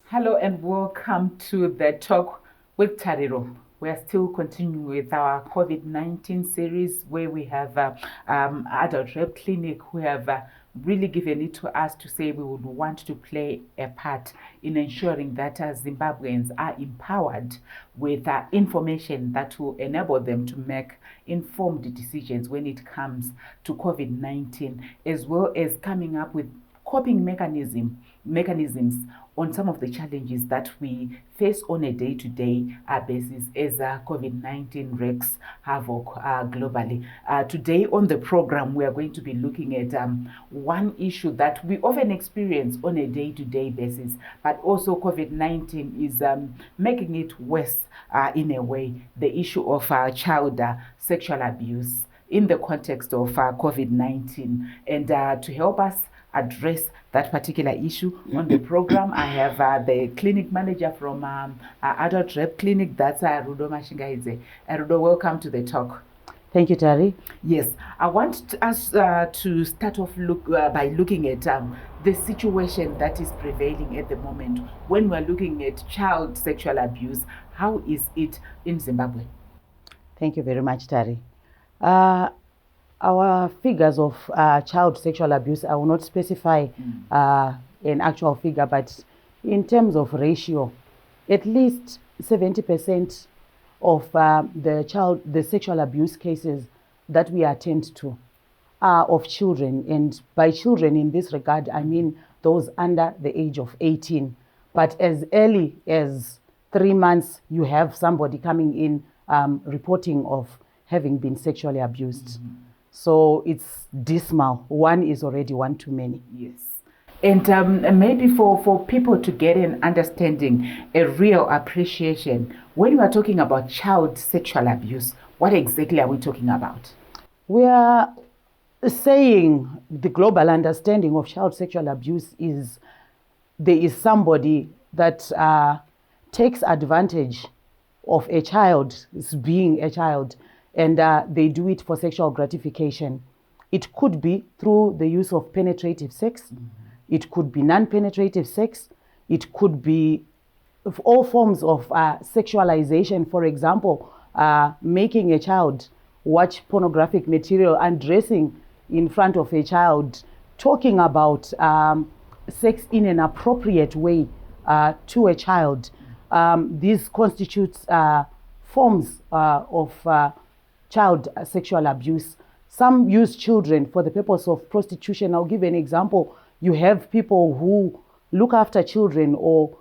Hello and welcome to the talk with Tariro. We are still continuing with our COVID-19 series where we have adult rep clinic who have really given it to us to say we would want to play a part in ensuring that Zimbabweans are empowered with information that will enable them to make informed decisions when it comes to COVID-19, as well as coming up with coping mechanisms on some of the challenges that we face on a day-to-day basis as COVID-19 wreaks havoc globally. Today on the program, we are going to be looking at one issue that we often experience on a day-to-day basis, but also COVID-19 is making it worse in a way, the issue of child sexual abuse in the context of COVID-19. And to help us address that particular issue on the program, I have the clinic manager from Adult Rep Clinic, that's Rudo Mashingaidze. Rudo, welcome to the talk. Thank you, Tari. Yes, I want us to start off by looking at the situation that is prevailing at the moment when we're looking at child sexual abuse. How is it in Zimbabwe? Thank you very much, Tari. Our figures of child sexual abuse, I will not specify an actual figure, but in terms of ratio, at least 70% of the sexual abuse cases that we attend to are of children. And by children in this regard, I mean those under the age of 18. But as early as 3 months, you have somebody coming in reporting of having been sexually abused. So it's dismal. One is already one too many. Yes. And maybe for people to get an understanding, a real appreciation, when we are talking about child sexual abuse, what exactly are we talking about? We are saying the global understanding of child sexual abuse is there is somebody that takes advantage of a child, being a child, and they do it for sexual gratification. It could be through the use of penetrative sex. It could be non-penetrative sex. It could be all forms of sexualization. For example, making a child watch pornographic material, undressing in front of a child, talking about sex in an appropriate way to a child. These constitutes forms of child sexual abuse. Some use children for the purpose of prostitution. I'll give an example. You have people who look after children or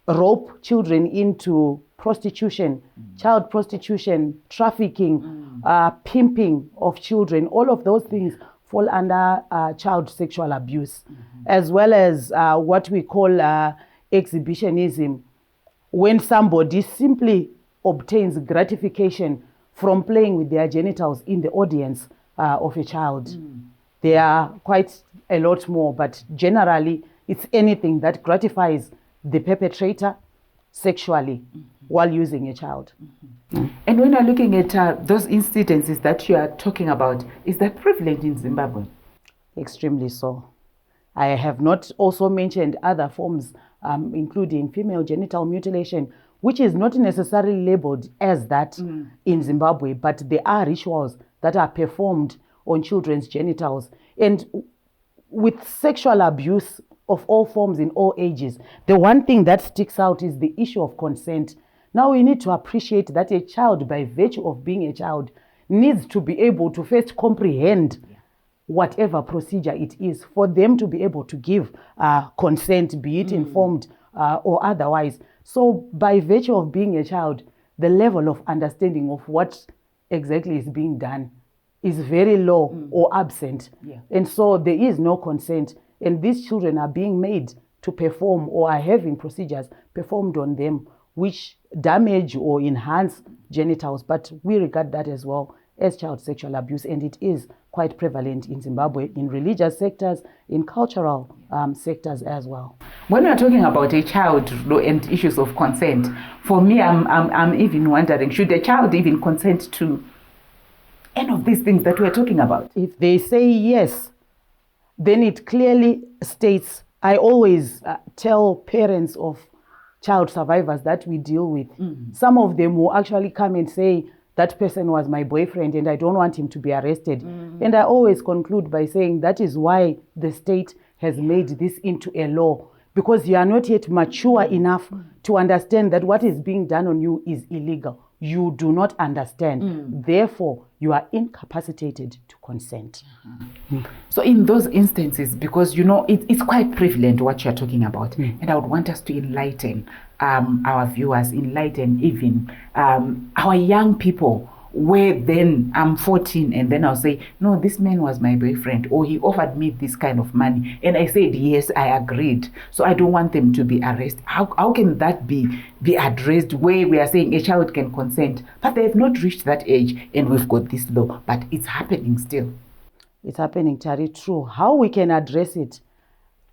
rope children into prostitution, child prostitution, trafficking, pimping of children. All of those things fall under child sexual abuse, as well as what we call exhibitionism, when somebody simply obtains gratification from playing with their genitals in the audience of a child. There are quite a lot more, but generally it's anything that gratifies the perpetrator sexually while using a child. And when you're looking at those incidences that you are talking about, is that prevalent in Zimbabwe? Extremely so. I have not also mentioned other forms, including female genital mutilation, which is not necessarily labeled as that in Zimbabwe, but there are rituals that are performed on children's genitals. And with sexual abuse of all forms in all ages, the one thing that sticks out is the issue of consent. Now we need to appreciate that a child, by virtue of being a child, needs to be able to first comprehend whatever procedure it is, for them to be able to give consent, be it informed or otherwise. So by virtue of being a child, the level of understanding of what exactly is being done is very low or absent. Yeah. And so there is no consent. And these children are being made to perform or are having procedures performed on them which damage or enhance genitals. But we regard that as well as child sexual abuse. And it is quite prevalent in Zimbabwe, in religious sectors, in cultural sectors as well. When we're talking about a child and issues of consent, for me, I'm even wondering, should a child even consent to any of these things that we're talking about? If they say yes, then it clearly states, I always tell parents of child survivors that we deal with, some of them will actually come and say, that person was my boyfriend and I don't want him to be arrested. And I always conclude by saying that is why the state has made this into a law, because you are not yet mature enough to understand that what is being done on you is illegal. You do not understand. Therefore, you are incapacitated to consent. So in those instances, because it's quite prevalent what you're talking about, and I would want us to enlighten our viewers, enlighten even our young people, where then I'm 14 and then I'll say, no, this man was my boyfriend, or he offered me this kind of money. And I said, yes, I agreed. So I don't want them to be arrested. How can that be addressed where we are saying a child can consent, but they have not reached that age and we've got this law, but it's happening still? It's happening, Tari, true. How we can address it?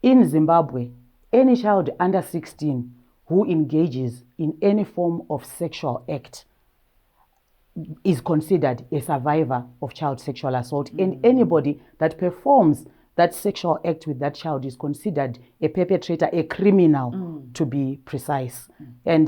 In Zimbabwe, any child under 16 who engages in any form of sexual act is considered a survivor of child sexual assault. And anybody that performs that sexual act with that child is considered a perpetrator, a criminal, to be precise. And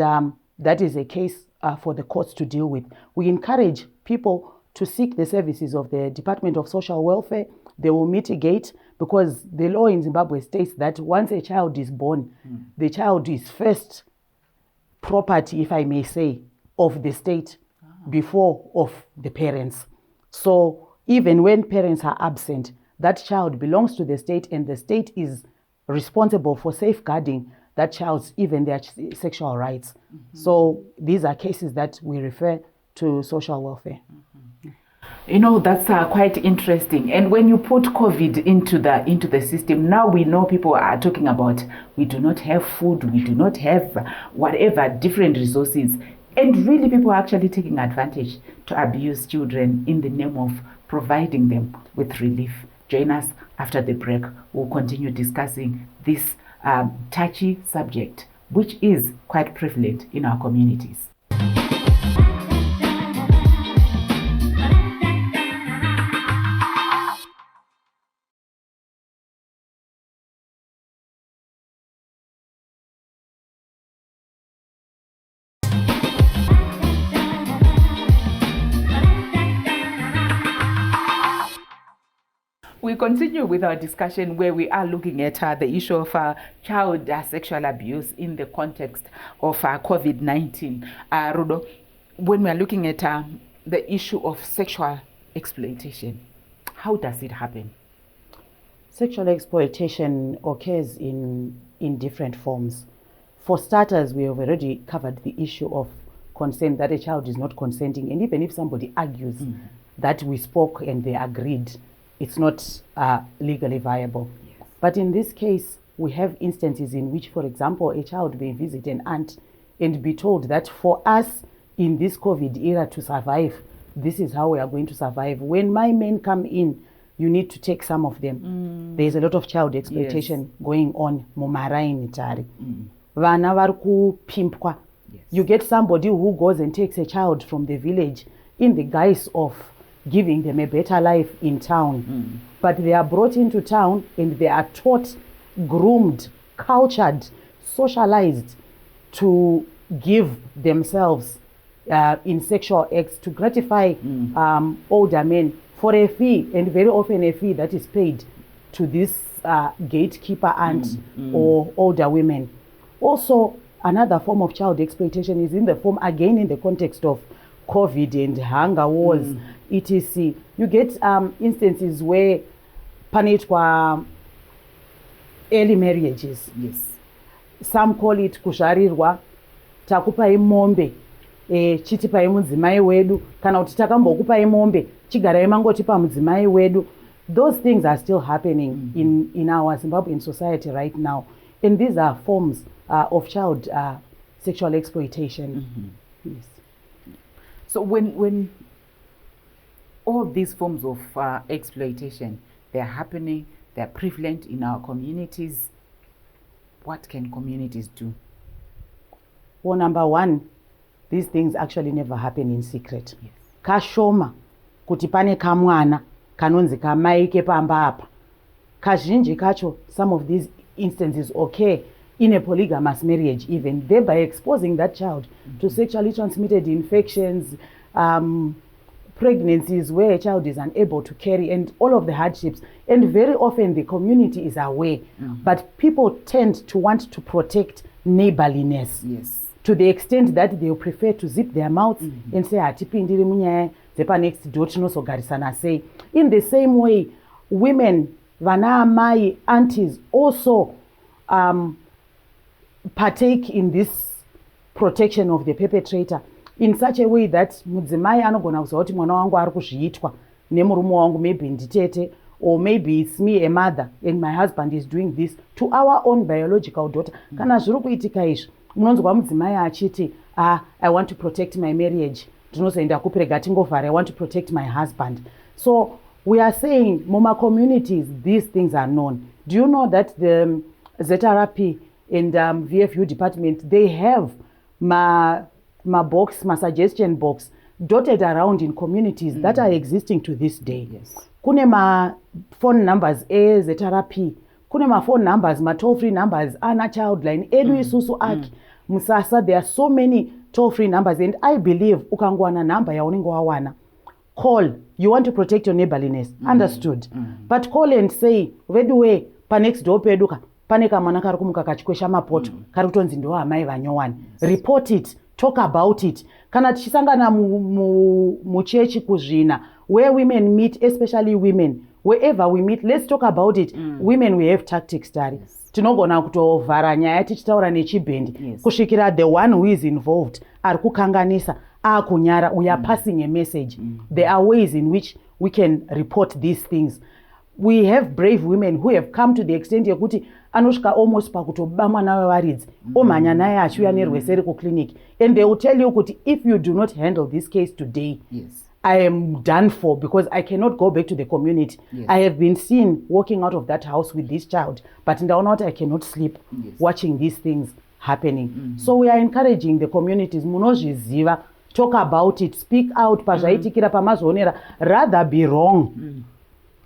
that is a case for the courts to deal with. We encourage people to seek the services of the Department of Social Welfare. They will mitigate, because the law in Zimbabwe states that once a child is born, the child is first property, if I may say, of the state before of the parents. So even when parents are absent, that child belongs to the state, and the state is responsible for safeguarding that child's, even their sexual rights. So these are cases that we refer to social welfare. That's quite interesting. And when you put COVID into the system, now we know people are talking about, we do not have food, we do not have whatever different resources. And really people are actually taking advantage to abuse children in the name of providing them with relief. Join us after the break. We'll continue discussing this touchy subject, which is quite prevalent in our communities. We continue with our discussion where we are looking at the issue of child sexual abuse in the context of COVID-19. Rudo, when we are looking at the issue of sexual exploitation, how does it happen? Sexual exploitation occurs in different forms. For starters, we have already covered the issue of consent, that a child is not consenting. And even if somebody argues that we spoke and they agreed, it's not legally viable. Yes. But in this case, we have instances in which, for example, a child may visit an aunt and be told that for us in this COVID era to survive, this is how we are going to survive. When my men come in, you need to take some of them. There's a lot of child exploitation going on. Vana vari kupimpwa. You get somebody who goes and takes a child from the village in the guise of giving them a better life in town. But they are brought into town and they are taught, groomed, cultured, socialized to give themselves in sexual acts to gratify older men for a fee, and very often a fee that is paid to this gatekeeper aunt or older women. Also, another form of child exploitation is in the form, again in the context of COVID and hunger wars, etc. You get instances where panoitwa early marriages. Yes. Some call it kuzvarirwa, takupai mombe chitipai mudzimai wedu, kana kuti takambokupai mombe chigarai mangotipa mudzimai wedu. Those things are still happening in our Zimbabwean society right now, and these are forms of child sexual exploitation. Yes. So when all these forms of exploitation, they're happening, they're prevalent in our communities, what can communities do? Well, number one, these things actually never happen in secret. Yes. Kashoma kuti pane kamwana kanonzi kamai kepamba apa. Kazhinji kacho, some of these instances occur in a polygamous marriage even, thereby exposing that child to sexually transmitted infections, pregnancies where a child is unable to carry, and all of the hardships. And very often the community is aware, but people tend to want to protect neighborliness. Yes. To the extent that they prefer to zip their mouths and say, hatipindiri munyaya dzepa next door tinozogarisana sei. In the same way, women, vana amai, aunties also partake in this protection of the perpetrator in such a way that mudzimai anogona kuziva kuti mwana wangu ari kuzviitwa nemurume wangu, maybe nditete, or maybe it's me, a mother, and my husband is doing this to our own biological daughter. Kana zviri kuitika izvi, munonzwa mudzimai achiti, I want to protect my marriage, ndinozoenda kuprega tingovhara, I want to protect my husband. So we are saying muma communities these things are known. Do you know that the ZRP and VFU department, they have my box, my suggestion box dotted around in communities that are existing to this day. Yes. Kune ma phone numbers ZRP, kune ma phone numbers, ma toll-free numbers, ana childline, edu isusu aki, musasa. There are so many toll-free numbers, and I believe ukangwana number ya unengo wawana. Call. You want to protect your neighborliness. Understood. But call and say, veduwe pa next door peduka, pane kamwana kari kumuka kachikwesha mapoto, kari kutonzi ndo amai vanyowani. Report it. Talk about it. Kana tichisangana muchechi kuzvina, where women meet, especially women, wherever we meet, let's talk about it. Women, we have tactics, Dari. Tinogona kutovhara nyaya tichitaura nechibhendi kusvikira the one who is involved ari kukanganisa akunyara. We are passing a message. There are ways in which we can report these things. We have brave women who have come to the extent yekuti anosvika almost pakutoba mwana wevaridzi omhanya naye achiuya nerweseri kuclinic, and they will tell you kuti if you do not handle this case today, I am done for, because I cannot go back to the community. I have been seen walking out of that house with this child, but in the night I cannot sleep watching these things happening. So we are encouraging the communities, munozviziva, talk about it, speak out pazvaitikira pamazoonera, rather be wrong.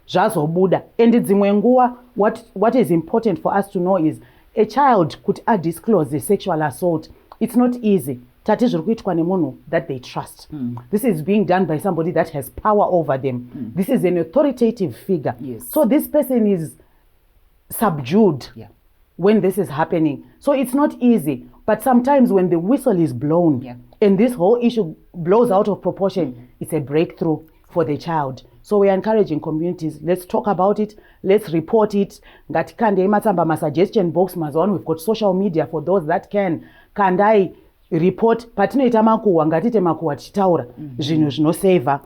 Zvazobuda. And dzimwe nguva, what is important for us to know is a child could disclose a sexual assault. It's not easy. Tati zviri kuitwa nemunhu that they trust. This is being done by somebody that has power over them. This is an authoritative figure. So this person is subdued when this is happening. So it's not easy. But sometimes when the whistle is blown and this whole issue blows out of proportion, it's a breakthrough for the child. So we are encouraging communities, let's talk about it, let's report it. Ngatikande matsamba ma suggestion box mazwana, we've got social media for those that can. Kandai report, patinoita makuwa, ngatite makuwa tichitaura zvinhu zvinosavor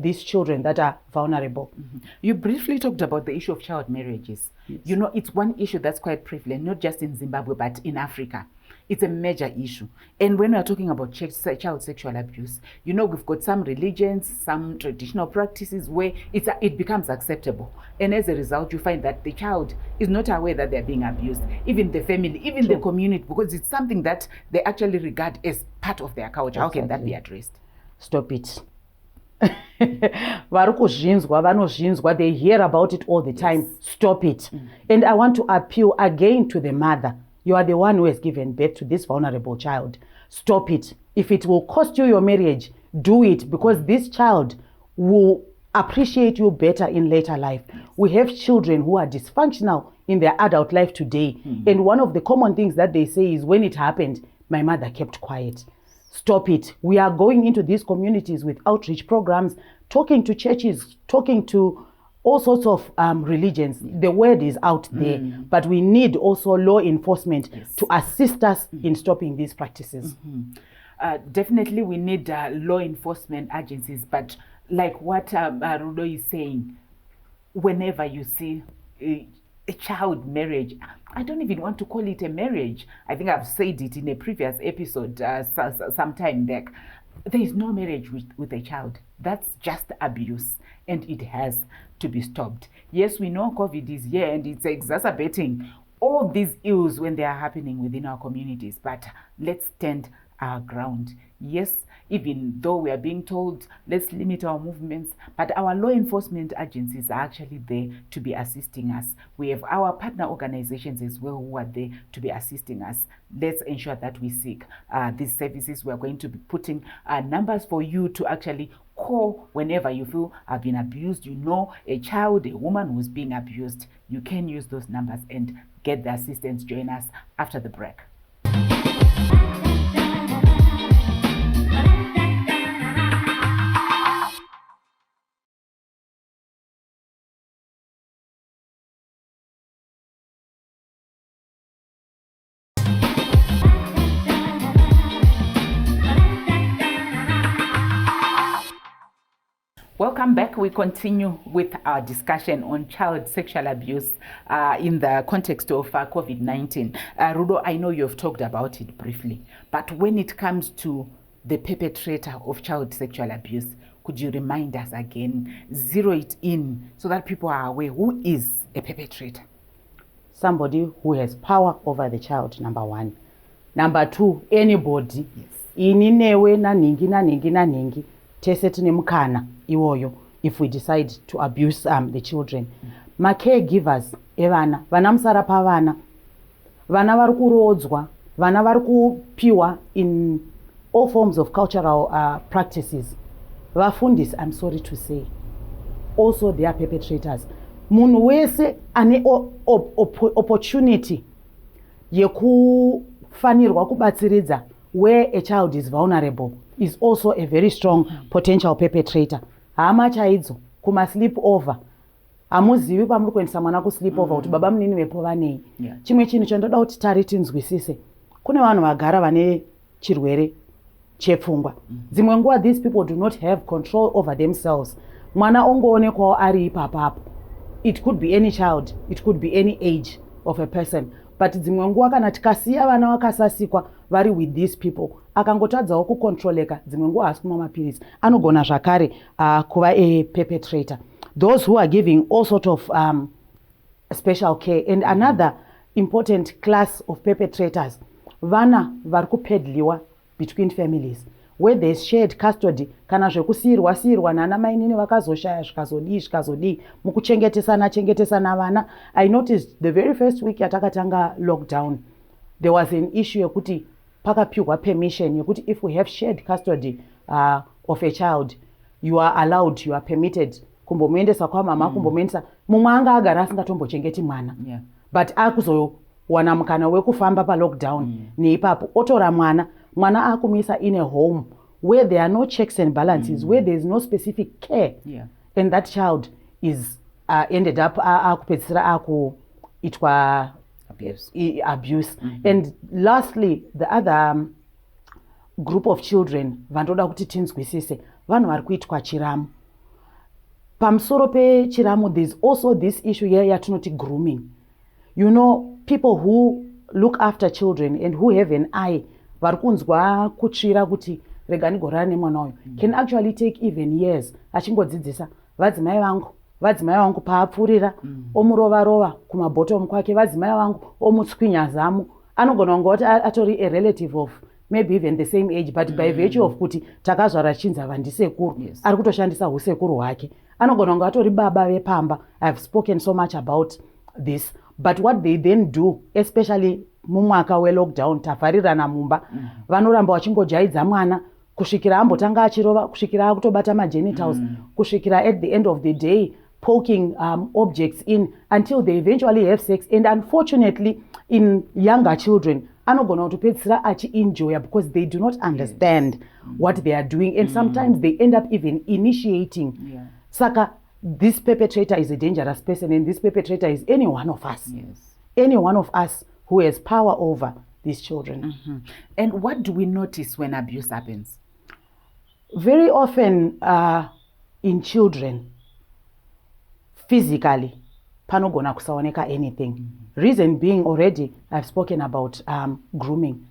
these children that are vulnerable. You briefly talked about the issue of child marriages. You know, it's one issue that's quite prevalent, not just in Zimbabwe, but in Africa. It's a major issue. And when we're talking about child sexual abuse, you know, we've got some religions, some traditional practices where it becomes acceptable. And as a result, you find that the child is not aware that they're being abused, even the family, even the community, because it's something that they actually regard as part of their culture. How can that be addressed? Stop it. Varukuzhinzwa, they hear about it all the time. Stop it. And I want to appeal again to the mother. You are the one who has given birth to this vulnerable child. Stop it. If it will cost you your marriage, do it, because this child will appreciate you better in later life. We have children who are dysfunctional in their adult life today. And one of the common things that they say is, when it happened, my mother kept quiet. Stop it. We are going into these communities with outreach programs, talking to churches, talking to all sorts of religions. The word is out there, but we need also law enforcement to assist us in stopping these practices. Definitely we need law enforcement agencies, but like what Rudo is saying, whenever you see a child marriage, I don't even want to call it a marriage. I think I've said it in a previous episode some time back. There is no marriage with a child. That's just abuse, and it has to be stopped. Yes, we know COVID is here and it's exacerbating all these ills when they are happening within our communities, but let's stand our ground. Yes, even though we are being told let's limit our movements, but our law enforcement agencies are actually there to be assisting us. We have our partner organizations as well who are there to be assisting us. Let's ensure that we seek these services. We are going to be putting numbers for you to actually call whenever you feel I've been abused. You know, a child, a woman who's being abused. You can use those numbers and get the assistance. Join us after the break. Welcome back. We continue with our discussion on child sexual abuse in the context of COVID-19. Rudo, I know you've talked about it briefly, but when it comes to the perpetrator of child sexual abuse, could you remind us again, zero it in so that people are aware who is a perpetrator? Somebody who has power over the child, number one. Number two, anybody. Yes. Ini newe naningi tese tine mukana iwoyo if we decide to abuse the children. Ma-caregivers evana, vana musara pavana, vana vari kurodzwa, vana vari kupiwa in all forms of cultural practices. Vafundisi, I'm sorry to say, also they are perpetrators. Munhu wese ane opportunity yekufanirwa kubatsiridza where a child is vulnerable is also a very strong potential perpetrator. Hama chaidzo kuma sleep over. Hamuzivi pamuri kuendesa mwana ku sleep over kuti baba munini vepo vanei. Chimwe chinhu chandoda kuti tari tinzwisise. Kune vanhu vagara vane chirwere chepfungwa. Dzimwe nguva these people do not have control over themselves. Mwana ongoonekwawo ari ipapapo. It could be any child, it could be any age of a person. But dzimwe nguva kana tikasiya vana vakasasikwa vari with these people, akangotadzawo kucontroleka, dzimwe nguva hasi kumwa mapirisi, anogona zvakare kuva a perpetrator. Those who are giving all sort of special care. And another important class of perpetrators, vana vari kupedliwa between families, where there is shared custody, kana zvekusiyirwa nana mainini vakazoshaya zvikazodii mukuchengetesana vana. I noticed the very first week yatakatanga lockdown, there was an issue yekuti pakapiwa permission yekuti if we have shared custody of a child, you are allowed, you are permitted kumbomuendesa kwamama, kumbomuendesa mumwe anga agara asingatombochengeti mwana, but akuzowana mukana wekufamba palockdown neipapo otora mwana akumisa in a home where there are no checks and balances, where there is no specific care, and that child is ended up akupedzisira akuitwa abuse. And lastly, the other group of children vandoda kuti tinzwisise, vanhu vari kuitwa chiramo. Pamusoro pechiramo, there's also this issue here yatinoti grooming. You know, people who look after children and who have an eye vari kunzwa kutsvira kuti rega ndigorana nemwana uyu can actually take even years achingodzidzisa vadzimai vangu paapfurira omurovarova kumabottom kwake, vadzimai vangu omutswinya zamu. Anogona kunge kuti atori a relative of maybe even the same age, but by virtue of kuti takazvara chinzi ava ndisekuru, ari kutoshandisa usekuru hwake. Anogona kunge atori baba vepamba. I've spoken so much about this, but what they then do, especially mumwaka welockdown, tavharirana mumba, vanoramba vachingojaidza mwana kusvikira ambotanga achirova, kusvikira akutobata magenitals, kusvikira at the end of the day poking objects in until they eventually have sex. And unfortunately, in younger children, anogona kutopedzisira achienjoya because they do not understand what they are doing, and sometimes they end up even initiating. Saka this perpetrator is a dangerous person, and this perpetrator is any one of us. Yes. Any one of us who has power over these children. And what do we notice when abuse happens? Very often in children, physically, panogona kusaoneka anything. Reason being, already I've spoken about grooming.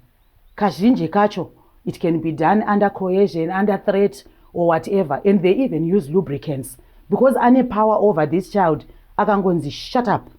Kazhinji kacho, it can be done under coercion, under threat, or whatever, and they even use lubricants. Because any power over this child, akangonzi shut up,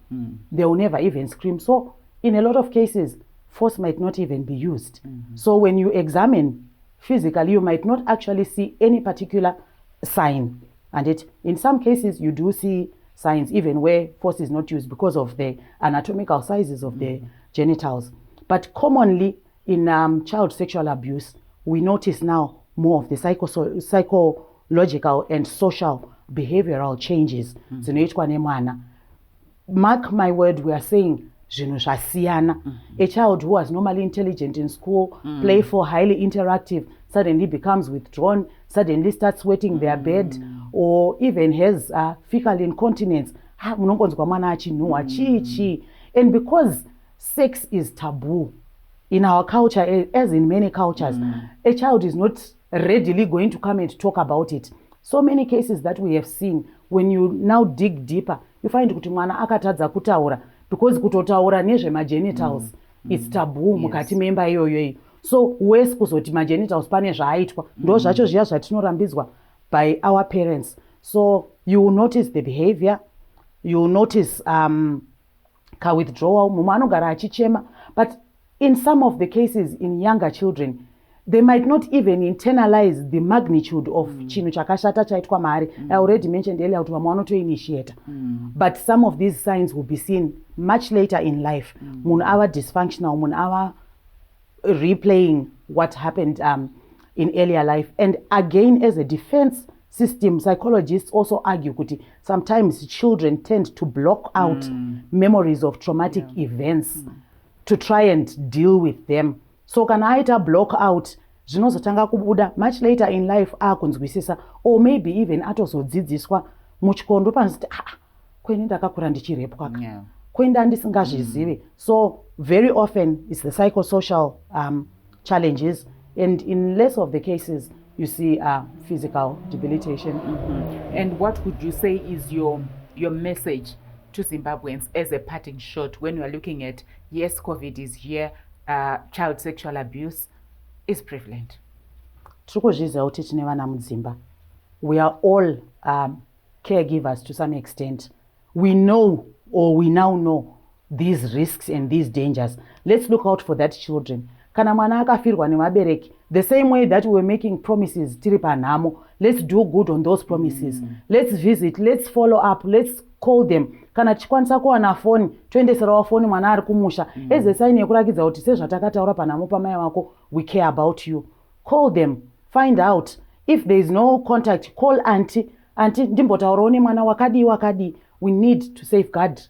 they will never even scream. So in a lot of cases, force might not even be used. So when you examine physically, you might not actually see any particular sign. And in some cases, you do see signs even where force is not used because of the anatomical sizes of the genitals. But commonly in child sexual abuse, we notice now more of the psychological and social behavioral changes. Mark my word, we are saying a child who was normally intelligent in school, playful, highly interactive, suddenly becomes withdrawn, suddenly starts sweating their bed, or even has fecal incontinence. And because sex is taboo in our culture, as in many cultures, a child is not readily going to come and talk about it. So many cases that we have seen, when you now dig deeper, you find kuti mwana akatadza kutaura, because kutotaura nezvemagenitals it's taboo mukati memba iyoyo. So worse kuzoti magenitals pane zvaaitwa ndo zvacho zviya zvatinorambidzwa by our parents. So you will notice the behavior, you will notice withdrawal, mumwe anogara achichema. But in some of the cases in younger children, they might not even internalize the magnitude of chinhu chakashata chaitwa maari. I already mentioned earlier kuti vamwe vanotoinitiata. But some of these signs will be seen much later in life. Munhu ava dysfunctional, munhu ava replaying what happened in earlier life. And again, as a defense system, psychologists also argue kuti sometimes children tend to block out memories of traumatic events to try and deal with them. So kana aita block out, zvinozotanga kubuda much later in life akunzwisisa, or maybe even atozodzidziswa muchikondo panziti kweni ndakakura ndichirepwa kwenda ndisingazvizivi. So very often it's the psychosocial challenges, and in less of the cases you see physical debilitation. And what would you say is your message to Zimbabweans as a parting shot when you are looking at, yes, COVID is here, child sexual abuse is prevalent? Tikuzviziva kuti tine vana mudzimba. We are all caregivers to some extent. We know, or we now know, these risks and these dangers. Let's look out for that children. Kana mwana akafirwa nemabereki, the same way that we were making promises tiri panhamo, let's do good on those promises. Let's visit, let's follow up, let's call them. Kana tichikwanisa kuwana foni, toendeserawo foni mwana ari kumusha. As a sign yekurakidza kuti sezvatakataura panhamo pamai vako, we care about you. Call them, find out. If there is no contact, call auntie. Auntie, ndimbotaurawo nemwana wakadi. We need to safeguard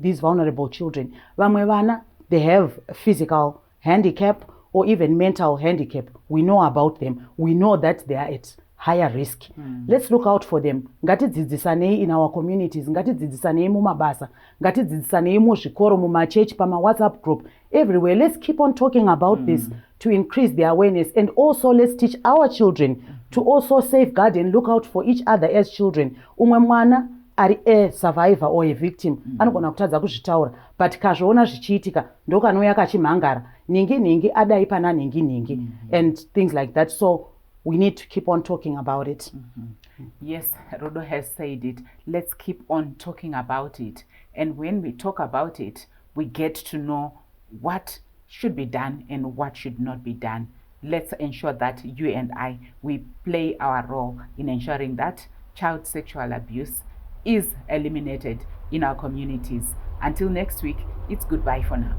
these vulnerable children. Vamwe vana, they have physical handicap or even mental handicap. We know about them. We know that they are at higher risk. Let's look out for them. Ngatidzidzisanei in our communities. Ngatidzidzisanei mumabasa. Ngatidzidzisanei muzvikoro, mumachurch, pama WhatsApp group. Everywhere. Let's keep on talking about this to increase the awareness. And also let's teach our children to also safeguard and look out for each other as children. Umwe mwana ari a survivor or a victim, anogona kutadza kuzvitaura, but kazvoona zvichiitika ndokanouya kachimhangara, ningi adai pana ningi, and things like that. So we need to keep on talking about it. Yes, Rodo has said it. Let's keep on talking about it. And when we talk about it, we get to know what should be done and what should not be done. Let's ensure that you and I, we play our role in ensuring that child sexual abuse is eliminated in our communities. Until next week, it's goodbye for now.